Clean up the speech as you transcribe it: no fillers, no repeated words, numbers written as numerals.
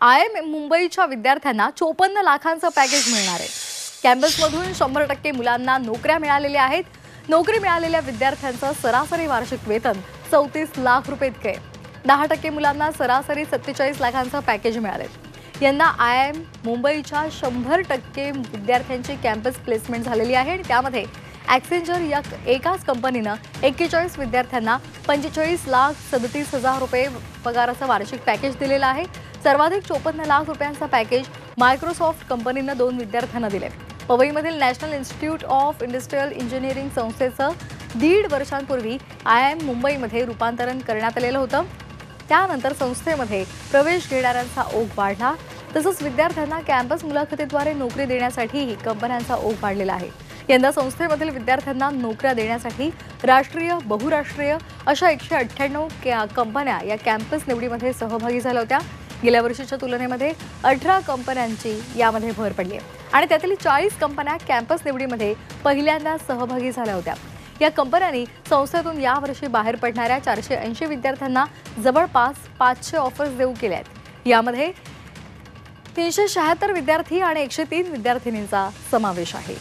IIM मुंबईच्या विद्यार्थ्यांना 54 लाखांचं package मिळणार आहे। कॅम्पसमधून 100% मुलांना नोकऱ्या मिळालेल्या आहेत। नोकरी मिळालेल्या विद्यार्थ्यांचं सरासरी वार्षिक वेतन 34 लाख रुपये इतके आहे। 10% मुलांना सरासरी 47 लाखांचं पॅकेज मिळाले। यंदा IIM मुंबईच्या 100% विद्यार्थ्यांची कॅम्पस प्लेसमेंट झालेली आहे आणि त्यामध्ये ॲक्सेंचर या एकाच कंपनीनं 41 विद्यार्थ्यांना 45,37,000 रुपये पगाराचं वार्षिक पॅकेज दिलेलं आहे। सर्वाधिक 54 लाख रुपयांचा पॅकेज मायक्रोसॉफ्ट कंपनीनं 2 विद्यार्थ्यांना दिले। पवईमधील National Institute of Industrial Engineering संस्थेचं 1.5 वर्षांपूर्वी IIM मुंबईमध्ये रूपांतरण करण्यात आलेलं होतं। त्यानंतर संस्थेमध्ये प्रवेश घेणाऱ्यांचा ओघ वाढला, तसंच विद्यार्थ्यांना कॅम्पस मुलाखतीद्वारे नोकरी देण्यासाठीही कंपन्यांचा ओघ वाढलेला आहे। यंदा संस्थेमधील विद्यार्थ्यांना नोकऱ्या देण्यासाठी राष्ट्रीय बहुराष्ट्रीय अशा 198 कंपन्या या कॅम्पस निवडीमध्ये सहभागी झाल्या होत्या। गेल्या वर्षीच्या तुलनेमध्ये 18 कंपन्यांची यामध्ये भर पडली आहे आणि त्यातील 40 कंपन्या कॅम्पस निवडीमध्ये पहिल्यांदा सहभागी झाल्या होत्या। या कंपन्यांनी संस्थेतून यावर्षी बाहेर पडणाऱ्या 480 विद्यार्थ्यांना जवळपास 500 ऑफर्स देऊ केल्या आहेत। यामध्ये 376 विद्यार्थी आणि 103 विद्यार्थिनींचा समावेश आहे।